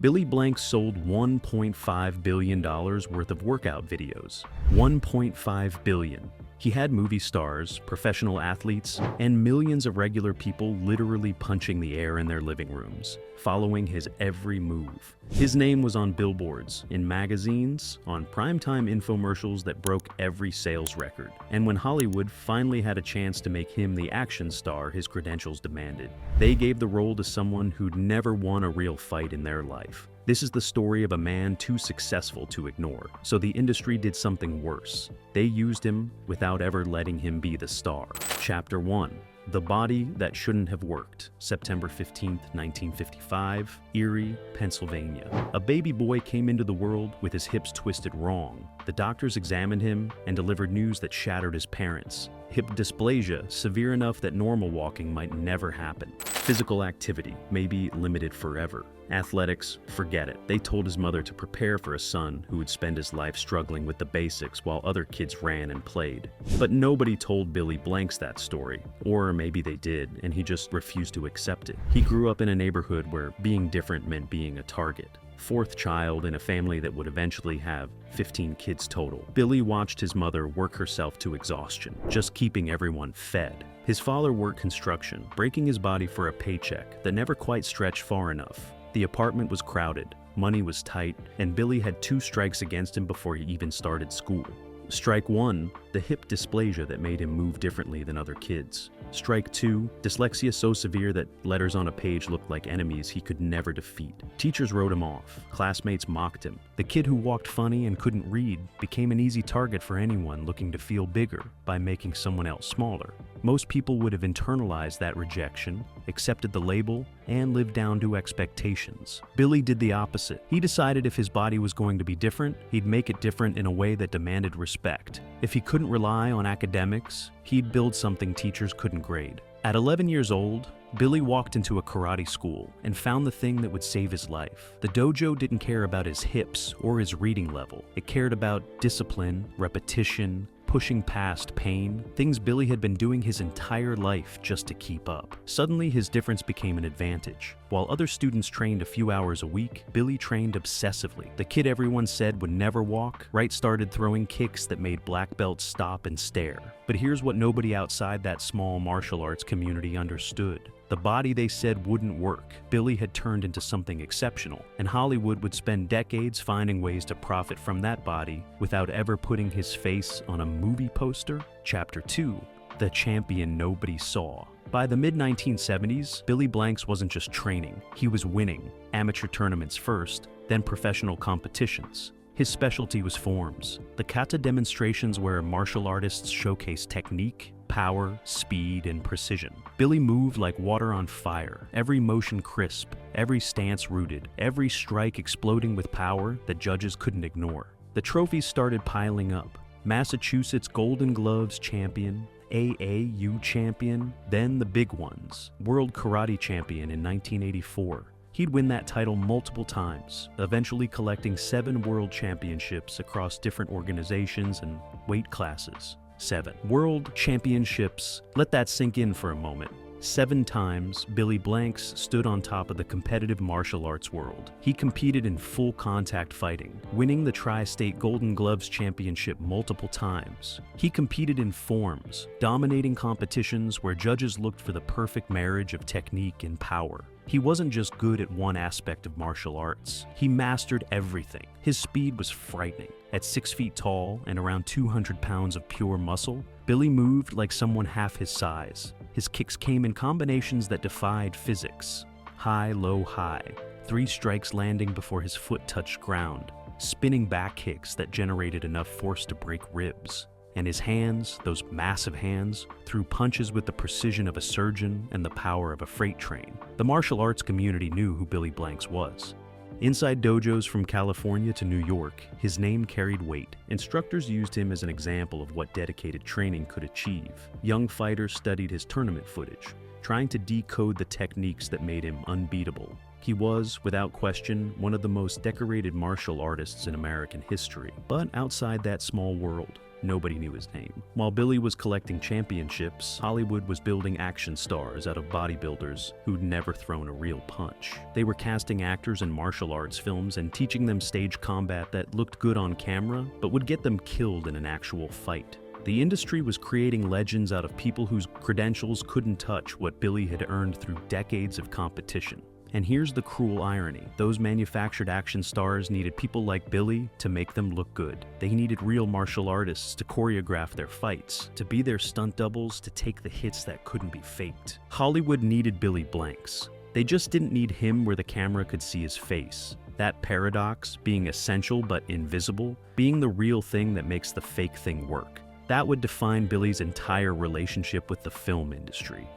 Billy Blanks sold $1.5 billion worth of workout videos. $1.5 billion. He had movie stars, professional athletes, and millions of regular people literally punching the air in their living rooms, following his every move. His name was on billboards, in magazines, on primetime infomercials that broke every sales record. And when Hollywood finally had a chance to make him the action star his credentials demanded, they gave the role to someone who'd never won a real fight in their life. This is the story of a man too successful to ignore, so the industry did something worse. They used him without ever letting him be the star. Chapter 1. The Body That Shouldn't Have Worked, September 15, 1955, Erie, Pennsylvania. A baby boy came into the world with his hips twisted wrong. The doctors examined him and delivered news that shattered his parents. Hip dysplasia, severe enough that normal walking might never happen. Physical activity may be limited forever. Athletics, forget it. They told his mother to prepare for a son who would spend his life struggling with the basics while other kids ran and played. But nobody told Billy Blanks that story. Or maybe they did, and he just refused to accept it. He grew up in a neighborhood where being different meant being a target. Fourth child in a family that would eventually have 15 kids total. Billy watched his mother work herself to exhaustion, just keeping everyone fed. His father worked construction, breaking his body for a paycheck that never quite stretched far enough. The apartment was crowded, money was tight, and Billy had 2 strikes against him before he even started school. Strike 1, the hip dysplasia that made him move differently than other kids. Strike 2, dyslexia so severe that letters on a page looked like enemies he could never defeat. Teachers wrote him off. Classmates mocked him. The kid who walked funny and couldn't read became an easy target for anyone looking to feel bigger by making someone else smaller. Most people would have internalized that rejection, accepted the label, and lived down to expectations. Billy did the opposite. He decided if his body was going to be different, he'd make it different in a way that demanded respect. If he couldn't rely on academics, he'd build something teachers couldn't grade. At 11 years old, Billy walked into a karate school and found the thing that would save his life. The dojo didn't care about his hips or his reading level. It cared about discipline, repetition, pushing past pain, things Billy had been doing his entire life just to keep up. Suddenly, his difference became an advantage. While other students trained a few hours a week, Billy trained obsessively. The kid everyone said would never walk, right started throwing kicks that made black belts stop and stare. But here's what nobody outside that small martial arts community understood. The body they said wouldn't work, Billy had turned into something exceptional, and Hollywood would spend decades finding ways to profit from that body without ever putting his face on a movie poster. Chapter 2. The Champion Nobody Saw. By the mid-1970s, Billy Blanks wasn't just training, he was winning. Amateur tournaments first, then professional competitions. His specialty was forms, the kata demonstrations where martial artists showcase technique, power, speed, and precision. Billy moved like water on fire, every motion crisp, every stance rooted, every strike exploding with power that judges couldn't ignore. The trophies started piling up. Massachusetts Golden Gloves champion, AAU champion, then the big ones, World Karate champion in 1984. He'd win that title multiple times, eventually collecting 7 world championships across different organizations and weight classes. 7 world championships. Let that sink in for a moment. 7 times, Billy Blanks stood on top of the competitive martial arts world. He competed in full contact fighting, winning the Tri-State Golden Gloves Championship multiple times. He competed in forms, dominating competitions where judges looked for the perfect marriage of technique and power. He wasn't just good at one aspect of martial arts. He mastered everything. His speed was frightening. At 6 feet tall and around 200 pounds of pure muscle, Billy moved like someone half his size. His kicks came in combinations that defied physics. High, low, high. 3 strikes landing before his foot touched ground. Spinning back kicks that generated enough force to break ribs. And his hands, those massive hands, threw punches with the precision of a surgeon and the power of a freight train. The martial arts community knew who Billy Blanks was. Inside dojos from California to New York, his name carried weight. Instructors used him as an example of what dedicated training could achieve. Young fighters studied his tournament footage, trying to decode the techniques that made him unbeatable. He was, without question, one of the most decorated martial artists in American history. But outside that small world, nobody knew his name. While Billy was collecting championships, Hollywood was building action stars out of bodybuilders who'd never thrown a real punch. They were casting actors in martial arts films and teaching them stage combat that looked good on camera, but would get them killed in an actual fight. The industry was creating legends out of people whose credentials couldn't touch what Billy had earned through decades of competition. And here's the cruel irony. Those manufactured action stars needed people like Billy to make them look good. They needed real martial artists to choreograph their fights, to be their stunt doubles, to take the hits that couldn't be faked. Hollywood needed Billy Blanks. They just didn't need him where the camera could see his face. That paradox, being essential but invisible, being the real thing that makes the fake thing work. That would define Billy's entire relationship with the film industry.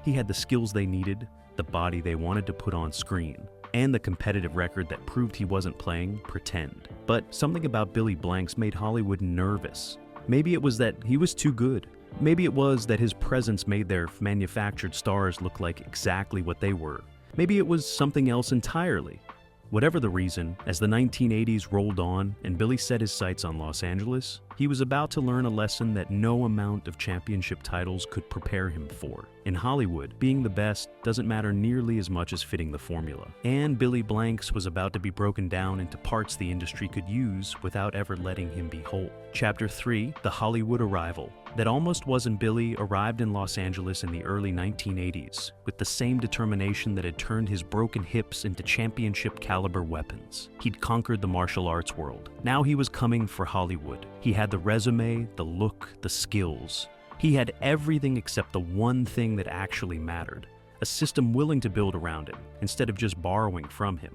He had the skills they needed, the body they wanted to put on screen, and the competitive record that proved he wasn't playing pretend. But something about Billy Blanks made Hollywood nervous. Maybe it was that he was too good. Maybe it was that his presence made their manufactured stars look like exactly what they were. Maybe it was something else entirely. Whatever the reason, as the 1980s rolled on and Billy set his sights on Los Angeles, he was about to learn a lesson that no amount of championship titles could prepare him for. In Hollywood, being the best doesn't matter nearly as much as fitting the formula. And Billy Blanks was about to be broken down into parts the industry could use without ever letting him be whole. Chapter 3, The Hollywood Arrival. That almost wasn't Billy arrived in Los Angeles in the early 1980s, with the same determination that had turned his broken hips into championship-caliber weapons. He'd conquered the martial arts world. Now he was coming for Hollywood. He had the resume, the look, the skills. He had everything except the one thing that actually mattered, a system willing to build around him, instead of just borrowing from him.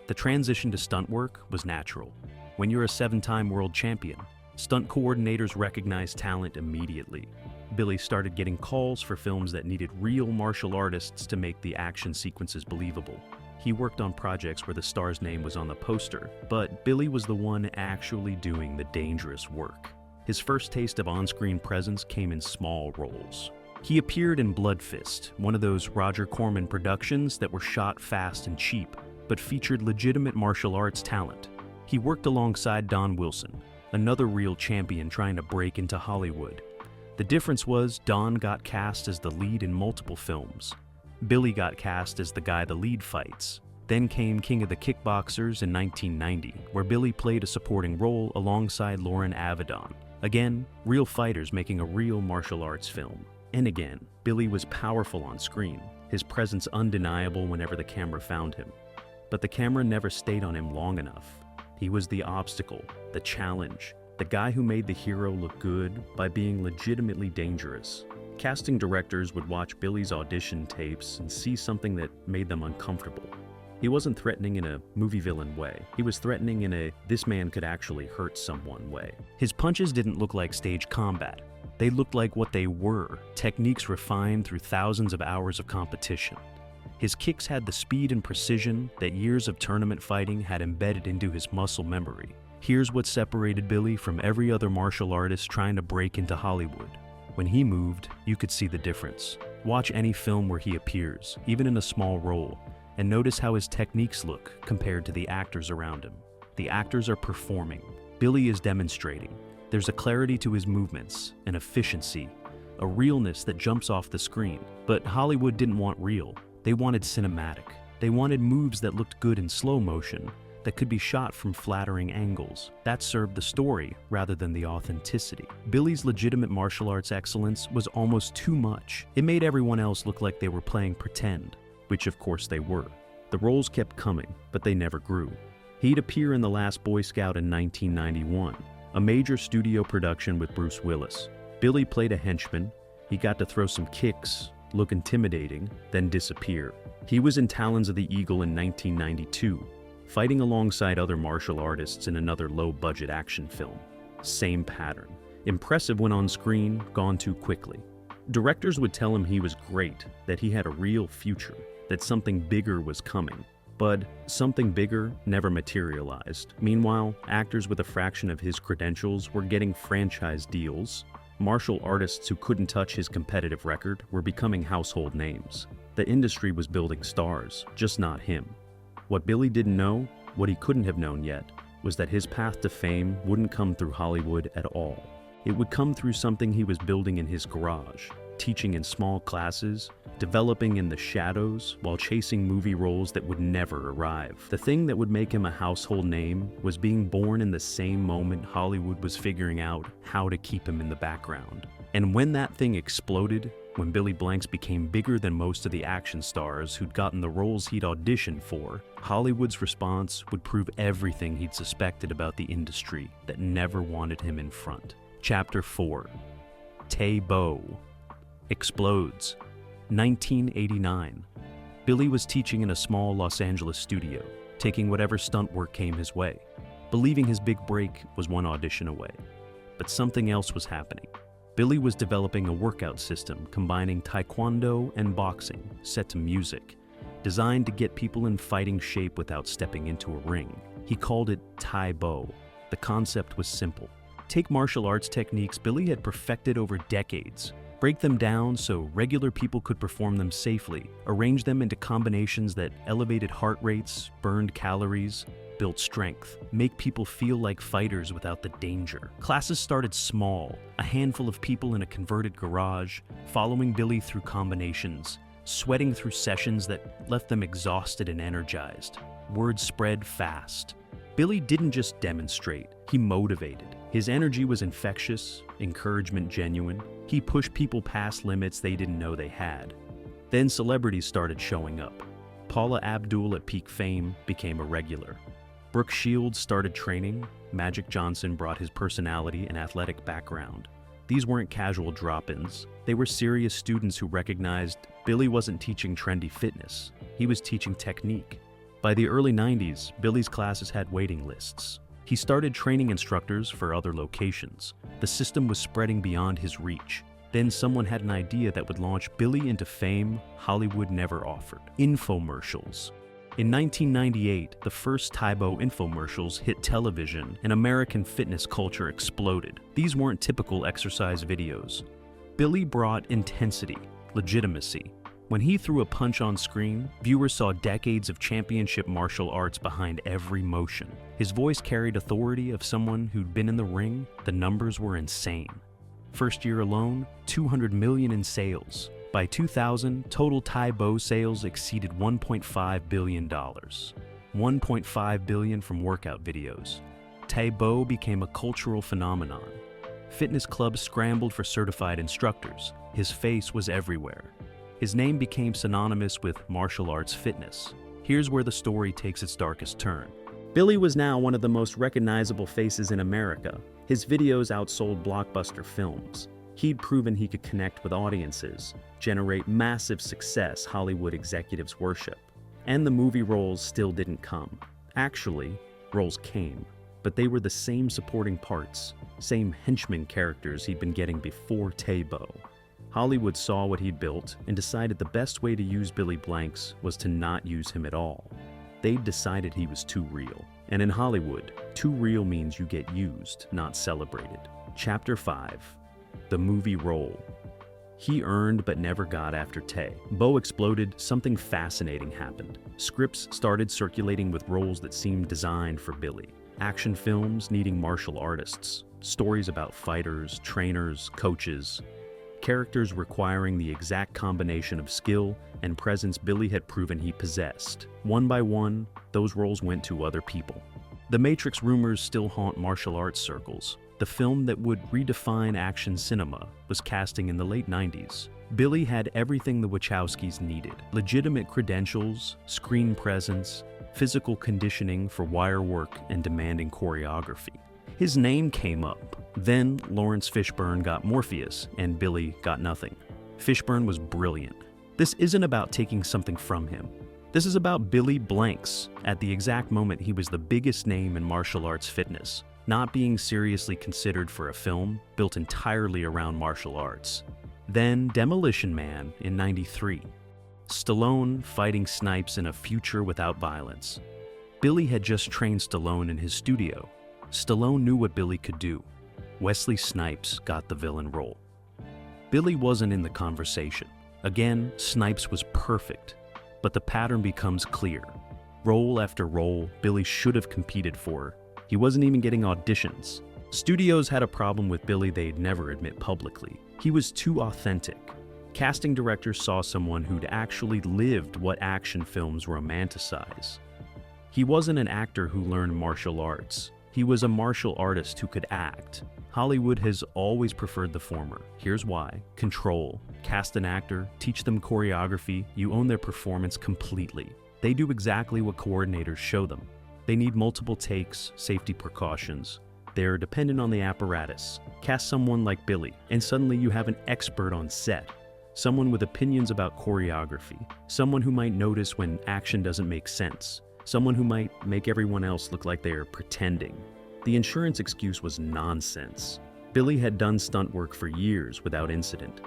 The transition to stunt work was natural. When you're a 7-time world champion, stunt coordinators recognize talent immediately. Billy started getting calls for films that needed real martial artists to make the action sequences believable. He worked on projects where the star's name was on the poster, but Billy was the one actually doing the dangerous work. His first taste of on-screen presence came in small roles. He appeared in Blood Fist, one of those Roger Corman productions that were shot fast and cheap, but featured legitimate martial arts talent. He worked alongside Don Wilson, another real champion trying to break into Hollywood. The difference was Don got cast as the lead in multiple films. Billy got cast as the guy the lead fights. Then came King of the Kickboxers in 1990, where Billy played a supporting role alongside Lauren Avedon. Again, real fighters making a real martial arts film. And again, Billy was powerful on screen, his presence undeniable whenever the camera found him. But the camera never stayed on him long enough. He was the obstacle, the challenge, the guy who made the hero look good by being legitimately dangerous. Casting directors would watch Billy's audition tapes and see something that made them uncomfortable. He wasn't threatening in a movie villain way. He was threatening in a this man could actually hurt someone way. His punches didn't look like stage combat. They looked like what they were, techniques refined through thousands of hours of competition. His kicks had the speed and precision that years of tournament fighting had embedded into his muscle memory. Here's what separated Billy from every other martial artist trying to break into Hollywood. When he moved, you could see the difference. Watch any film where he appears, even in a small role, and notice how his techniques look compared to the actors around him. The actors are performing. Billy is demonstrating. There's a clarity to his movements, an efficiency, a realness that jumps off the screen. But Hollywood didn't want real. They wanted cinematic. They wanted moves that looked good in slow motion, that could be shot from flattering angles. That served the story rather than the authenticity. Billy's legitimate martial arts excellence was almost too much. It made everyone else look like they were playing pretend, which of course they were. The roles kept coming, but they never grew. He'd appear in The Last Boy Scout in 1991, a major studio production with Bruce Willis. Billy played a henchman. He got to throw some kicks, look intimidating, then disappear. He was in Talons of the Eagle in 1992, fighting alongside other martial artists in another low-budget action film. Same pattern. Impressive when on screen, gone too quickly. Directors would tell him he was great, that he had a real future, that something bigger was coming. But something bigger never materialized. Meanwhile, actors with a fraction of his credentials were getting franchise deals. Martial artists who couldn't touch his competitive record were becoming household names. The industry was building stars, just not him. What Billy didn't know, what he couldn't have known yet, was that his path to fame wouldn't come through Hollywood at all. It would come through something he was building in his garage, teaching in small classes, developing in the shadows while chasing movie roles that would never arrive. The thing that would make him a household name was being born in the same moment Hollywood was figuring out how to keep him in the background. And when that thing exploded, when Billy Blanks became bigger than most of the action stars who'd gotten the roles he'd auditioned for, Hollywood's response would prove everything he'd suspected about the industry that never wanted him in front. Chapter 4. Tae Bo explodes. 1989. Billy was teaching in a small Los Angeles studio, taking whatever stunt work came his way, believing his big break was one audition away. But something else was happening. Billy was developing a workout system combining taekwondo and boxing, set to music, designed to get people in fighting shape without stepping into a ring. He called it Tae Bo. The concept was simple. Take martial arts techniques Billy had perfected over decades, break them down so regular people could perform them safely, arrange them into combinations that elevated heart rates, burned calories, built strength, make people feel like fighters without the danger. Classes started small, a handful of people in a converted garage, following Billy through combinations, sweating through sessions that left them exhausted and energized. Word spread fast. Billy didn't just demonstrate, he motivated. His energy was infectious, encouragement genuine. He pushed people past limits they didn't know they had. Then celebrities started showing up. Paula Abdul at peak fame became a regular. Brooke Shields started training. Magic Johnson brought his personality and athletic background. These weren't casual drop-ins. They were serious students who recognized Billy wasn't teaching trendy fitness. He was teaching technique. By the early 90s, Billy's classes had waiting lists. He started training instructors for other locations. The system was spreading beyond his reach. Then someone had an idea that would launch Billy into fame Hollywood never offered: infomercials. In 1998, the first Tae Bo infomercials hit television and American fitness culture exploded. These weren't typical exercise videos. Billy brought intensity, legitimacy. When he threw a punch on screen, viewers saw decades of championship martial arts behind every motion. His voice carried authority of someone who'd been in the ring. The numbers were insane. First year alone, $200 million in sales. By 2000, total Tae Bo sales exceeded $1.5 billion. $1.5 billion from workout videos. Tae Bo became a cultural phenomenon. Fitness clubs scrambled for certified instructors. His face was everywhere. His name became synonymous with martial arts fitness. Here's where the story takes its darkest turn. Billy was now one of the most recognizable faces in America. His videos outsold blockbuster films. He'd proven he could connect with audiences, generate massive success Hollywood executives worship. And the movie roles still didn't come. Actually, roles came, but they were the same supporting parts, same henchman characters he'd been getting before Tae Bo. Hollywood saw what he'd built and decided the best way to use Billy Blanks was to not use him at all. They'd decided he was too real. And in Hollywood, too real means you get used, not celebrated. Chapter 5. The movie role. He earned but never got after Tae Bo exploded, something fascinating happened. Scripts started circulating with roles that seemed designed for Billy. Action films needing martial artists. Stories about fighters, trainers, coaches. Characters requiring the exact combination of skill and presence Billy had proven he possessed. One by one, those roles went to other people. The Matrix rumors still haunt martial arts circles. The film that would redefine action cinema was casting in the late 90s. Billy had everything the Wachowskis needed: legitimate credentials, screen presence, physical conditioning for wire work, and demanding choreography. His name came up. Then Lawrence Fishburne got Morpheus, and Billy got nothing. Fishburne was brilliant. This isn't about taking something from him. This is about Billy Blanks, at the exact moment he was the biggest name in martial arts fitness, not being seriously considered for a film built entirely around martial arts. Then Demolition Man in '93. Stallone fighting Snipes in a future without violence. Billy had just trained Stallone in his studio. Stallone knew what Billy could do. Wesley Snipes got the villain role. Billy wasn't in the conversation. Again, Snipes was perfect, but the pattern becomes clear. Role after role Billy should have competed for, he wasn't even getting auditions. Studios had a problem with Billy they'd never admit publicly. He was too authentic. Casting directors saw someone who'd actually lived what action films romanticize. He wasn't an actor who learned martial arts. He was a martial artist who could act. Hollywood has always preferred the former. Here's why. Control. Cast an actor, teach them choreography, you own their performance completely. They do exactly what coordinators show them. They need multiple takes, safety precautions. They're dependent on the apparatus. Cast someone like Billy, and suddenly you have an expert on set. Someone with opinions about choreography. Someone who might notice when action doesn't make sense. Someone who might make everyone else look like they are pretending. The insurance excuse was nonsense. Billy had done stunt work for years without incident.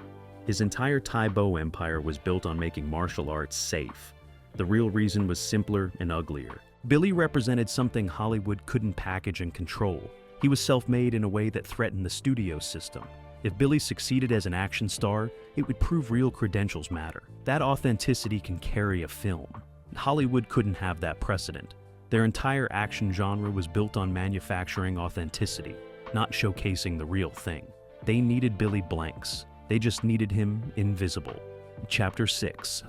His entire Tae Bo empire was built on making martial arts safe. The real reason was simpler and uglier. Billy represented something Hollywood couldn't package and control. He was self-made in a way that threatened the studio system. If Billy succeeded as an action star, it would prove real credentials matter. That authenticity can carry a film. Hollywood couldn't have that precedent. Their entire action genre was built on manufacturing authenticity, not showcasing the real thing. They needed Billy blanks. They just needed him invisible. Chapter 6.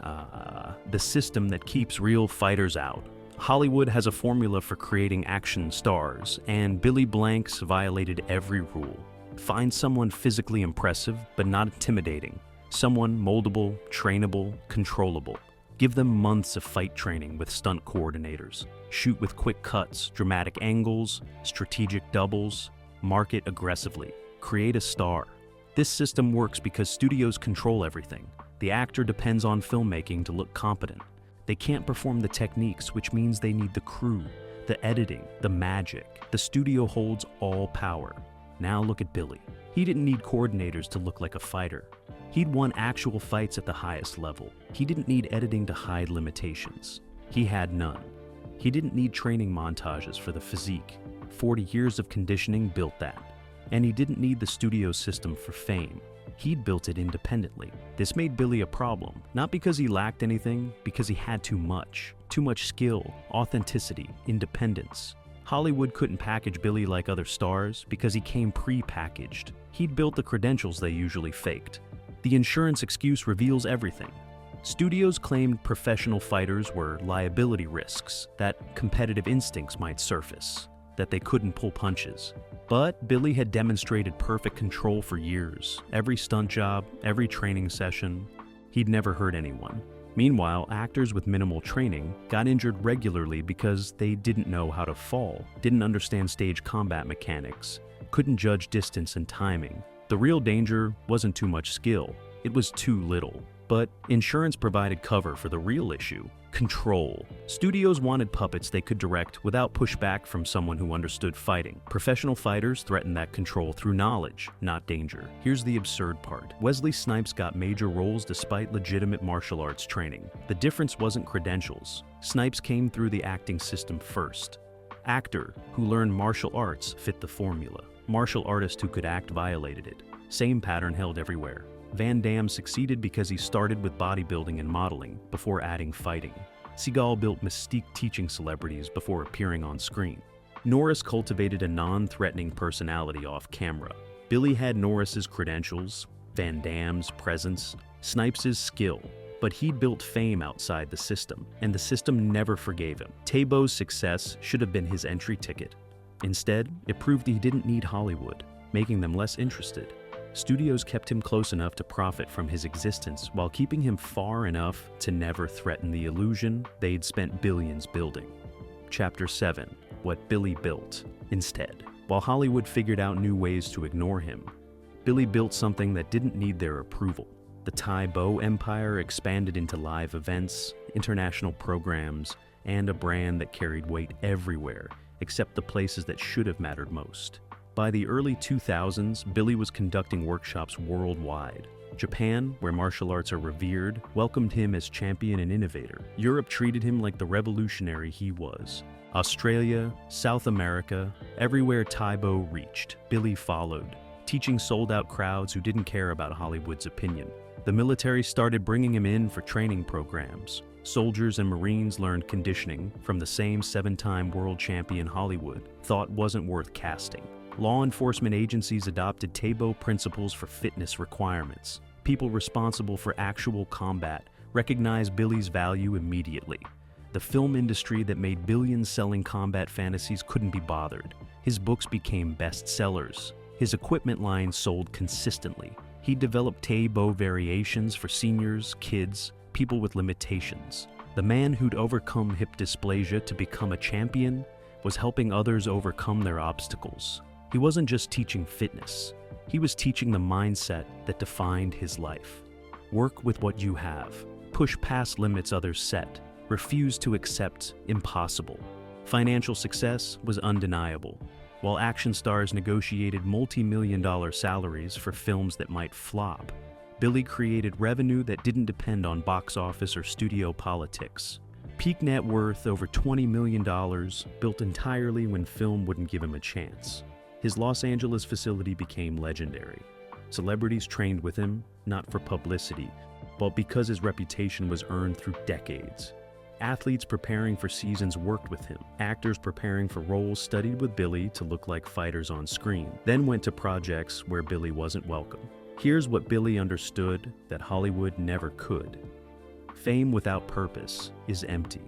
The system that keeps real fighters out. Hollywood has a formula for creating action stars, and Billy Blanks violated every rule. Find someone physically impressive, but not intimidating. Someone moldable, trainable, controllable. Give them months of fight training with stunt coordinators. Shoot with quick cuts, dramatic angles, strategic doubles. Market aggressively. Create a star. This system works because studios control everything. The actor depends on filmmaking to look competent. They can't perform the techniques, which means they need the crew, the editing, the magic. The studio holds all power. Now look at Billy. He didn't need coordinators to look like a fighter. He'd won actual fights at the highest level. He didn't need editing to hide limitations. He had none. He didn't need training montages for the physique. 40 years of conditioning built that. And he didn't need the studio system for fame. He'd built it independently. This made Billy a problem, not because he lacked anything, because he had too much. Too much skill, authenticity, independence. Hollywood couldn't package Billy like other stars because he came pre-packaged. He'd built the credentials they usually faked. The insurance excuse reveals everything. Studios claimed professional fighters were liability risks, that competitive instincts might surface, that they couldn't pull punches. But Billy had demonstrated perfect control for years. Every stunt job, every training session, he'd never hurt anyone. Meanwhile, actors with minimal training got injured regularly because they didn't know how to fall, didn't understand stage combat mechanics, couldn't judge distance and timing. The real danger wasn't too much skill, it was too little. But insurance provided cover for the real issue: control. Studios wanted puppets they could direct without pushback from someone who understood fighting. Professional fighters threatened that control through knowledge, not danger. Here's the absurd part. Wesley Snipes got major roles despite legitimate martial arts training. The difference wasn't credentials. Snipes came through the acting system first. Actor who learned martial arts fit the formula. Martial artist who could act violated it. Same pattern held everywhere. Van Damme succeeded because he started with bodybuilding and modeling before adding fighting. Seagal built mystique teaching celebrities before appearing on screen. Norris cultivated a non-threatening personality off camera. Billy had Norris's credentials, Van Damme's presence, Snipes' skill, but he'd built fame outside the system, and the system never forgave him. Tae Bo's success should have been his entry ticket. Instead, it proved he didn't need Hollywood, making them less interested. Studios kept him close enough to profit from his existence while keeping him far enough to never threaten the illusion they'd spent billions building. Chapter 7. What Billy built instead. While Hollywood figured out new ways to ignore him, Billy built something that didn't need their approval. The Tae Bo empire expanded into live events, international programs, and a brand that carried weight everywhere, except the places that should have mattered most. By the early 2000s, Billy was conducting workshops worldwide. Japan, where martial arts are revered, welcomed him as champion and innovator. Europe treated him like the revolutionary he was. Australia, South America, everywhere Tae Bo reached, Billy followed, teaching sold-out crowds who didn't care about Hollywood's opinion. The military started bringing him in for training programs. Soldiers and Marines learned conditioning from the same 7-time world champion Hollywood thought wasn't worth casting. Law enforcement agencies adopted Tae Bo principles for fitness requirements. People responsible for actual combat recognized Billy's value immediately. The film industry that made billions selling combat fantasies couldn't be bothered. His books became bestsellers. His equipment line sold consistently. He developed Tae Bo variations for seniors, kids, people with limitations. The man who'd overcome hip dysplasia to become a champion was helping others overcome their obstacles. He wasn't just teaching fitness. He was teaching the mindset that defined his life. Work with what you have. Push past limits others set. Refuse to accept impossible. Financial success was undeniable. While action stars negotiated multi-million-dollar salaries for films that might flop, Billy created revenue that didn't depend on box office or studio politics. Peak net worth over $20 million, built entirely when film wouldn't give him a chance. His Los Angeles facility became legendary. Celebrities trained with him, not for publicity, but because his reputation was earned through decades. Athletes preparing for seasons worked with him. Actors preparing for roles studied with Billy to look like fighters on screen, then went to projects where Billy wasn't welcome. Here's what Billy understood that Hollywood never could. Fame without purpose is empty.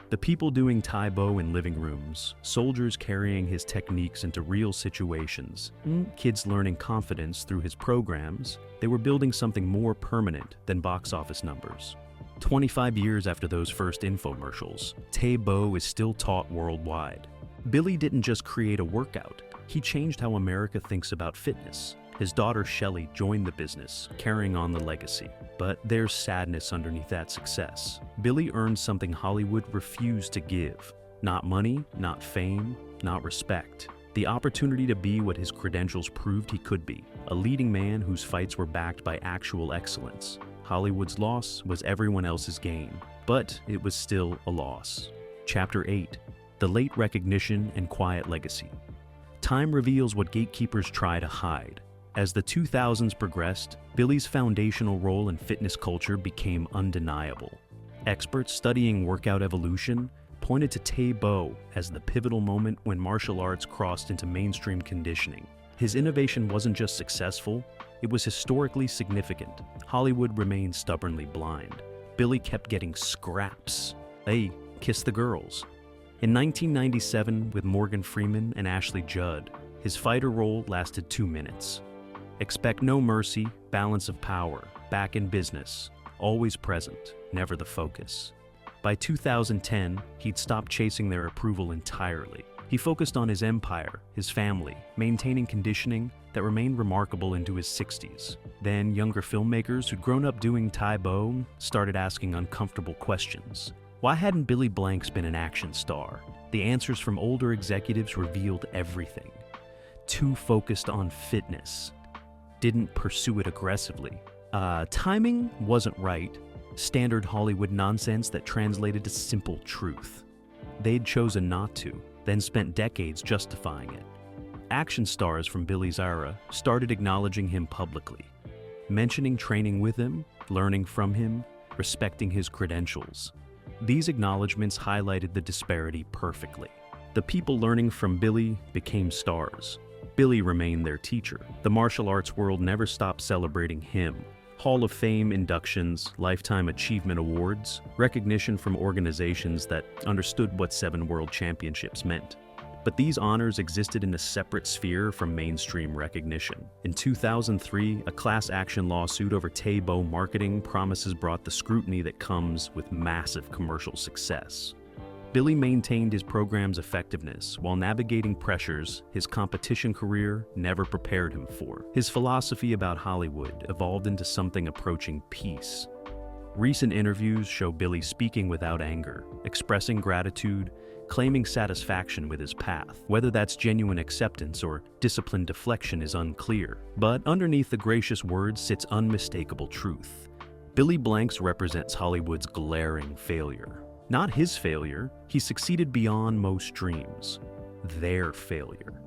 The people doing Tae Bo in living rooms, soldiers carrying his techniques into real situations, kids learning confidence through his programs, they were building something more permanent than box office numbers. 25 years after those first infomercials, Tae Bo is still taught worldwide. Billy didn't just create a workout, he changed how America thinks about fitness. His daughter Shelley joined the business, carrying on the legacy. But there's sadness underneath that success. Billy earned something Hollywood refused to give. Not money, not fame, not respect. The opportunity to be what his credentials proved he could be, a leading man whose fights were backed by actual excellence. Hollywood's loss was everyone else's gain, but it was still a loss. Chapter 8. The Late Recognition and Quiet Legacy. Time reveals what gatekeepers try to hide. As the 2000s progressed, Billy's foundational role in fitness culture became undeniable. Experts studying workout evolution pointed to Tae Bo as the pivotal moment when martial arts crossed into mainstream conditioning. His innovation wasn't just successful, it was historically significant. Hollywood remained stubbornly blind. Billy kept getting scraps. Hey, kiss the girls. In 1997, with Morgan Freeman and Ashley Judd, his fighter role lasted 2 minutes. Expect no mercy, balance of power, back in business, always present, never the focus. By 2010, he'd stopped chasing their approval entirely. He focused on his empire, his family, maintaining conditioning that remained remarkable into his 60s. Then younger filmmakers who'd grown up doing Tae Bo started asking uncomfortable questions. Why hadn't Billy Blanks been an action star? The answers from older executives revealed everything. Too focused on fitness. Didn't pursue it aggressively. Timing wasn't right. Standard Hollywood nonsense that translated to simple truth. They'd chosen not to, then spent decades justifying it. Action stars from Billy's era started acknowledging him publicly, mentioning training with him, learning from him, respecting his credentials. These acknowledgments highlighted the disparity perfectly. The people learning from Billy became stars. Billy remained their teacher. The martial arts world never stopped celebrating him. Hall of Fame inductions, Lifetime Achievement Awards, recognition from organizations that understood what 7 world championships meant. But these honors existed in a separate sphere from mainstream recognition. In 2003, a class action lawsuit over Tae Bo marketing promises brought the scrutiny that comes with massive commercial success. Billy maintained his program's effectiveness while navigating pressures his competition career never prepared him for. His philosophy about Hollywood evolved into something approaching peace. Recent interviews show Billy speaking without anger, expressing gratitude, claiming satisfaction with his path. Whether that's genuine acceptance or disciplined deflection is unclear, but underneath the gracious words sits unmistakable truth. Billy Blanks represents Hollywood's glaring failure. Not his failure, he succeeded beyond most dreams. Their failure.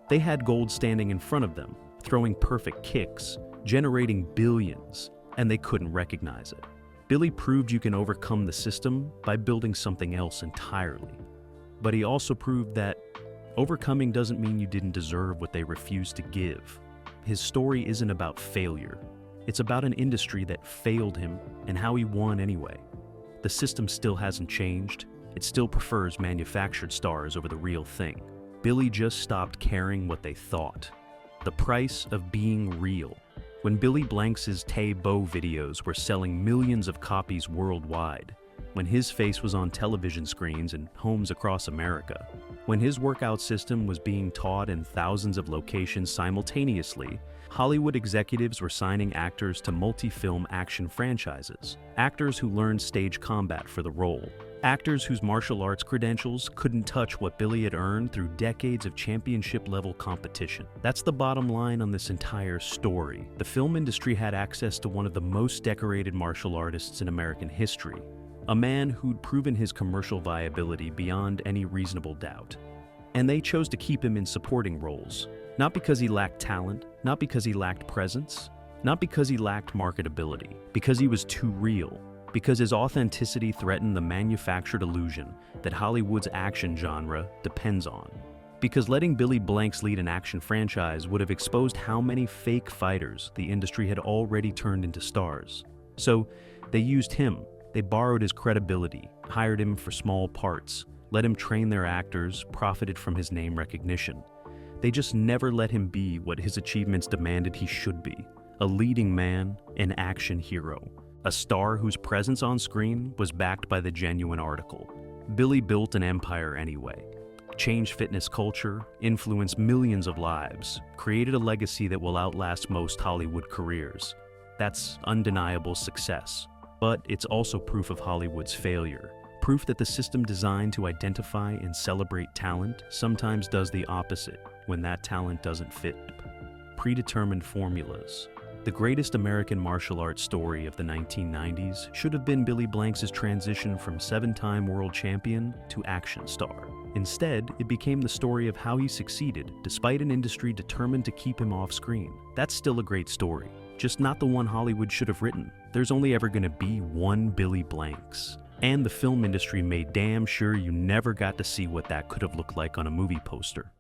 They had gold standing in front of them, throwing perfect kicks, generating billions, and they couldn't recognize it. Billy proved you can overcome the system by building something else entirely. But he also proved that Overcoming doesn't mean you didn't deserve what they refused to give. His story isn't about failure. It's about an industry that failed him and how he won anyway. The system still hasn't changed. It still prefers manufactured stars over the real thing. Billy just stopped caring what they thought. The price of being real. When Billy Blanks' Tae Bo videos were selling millions of copies worldwide, when his face was on television screens in homes across America, when his workout system was being taught in thousands of locations simultaneously, Hollywood executives were signing actors to multi-film action franchises, actors who learned stage combat for the role, actors whose martial arts credentials couldn't touch what Billy had earned through decades of championship-level competition. That's the bottom line on this entire story. The film industry had access to one of the most decorated martial artists in American history, a man who'd proven his commercial viability beyond any reasonable doubt. And they chose to keep him in supporting roles, not because he lacked talent, not because he lacked presence, not because he lacked marketability, because he was too real, because his authenticity threatened the manufactured illusion that Hollywood's action genre depends on. Because letting Billy Blanks lead an action franchise would have exposed how many fake fighters the industry had already turned into stars. So they used him. They borrowed his credibility, hired him for small parts, let him train their actors, profited from his name recognition. They just never let him be what his achievements demanded he should be: a leading man, an action hero, a star whose presence on screen was backed by the genuine article. Billy built an empire anyway, changed fitness culture, influenced millions of lives, created a legacy that will outlast most Hollywood careers. That's undeniable success. But it's also proof of Hollywood's failure. Proof that the system designed to identify and celebrate talent sometimes does the opposite when that talent doesn't fit predetermined formulas. The greatest American martial arts story of the 1990s should have been Billy Blanks' transition from 7-time world champion to action star. Instead, it became the story of how he succeeded despite an industry determined to keep him off screen. That's still a great story, just not the one Hollywood should have written. There's only ever going to be one Billy Blanks. And the film industry made damn sure you never got to see what that could have looked like on a movie poster.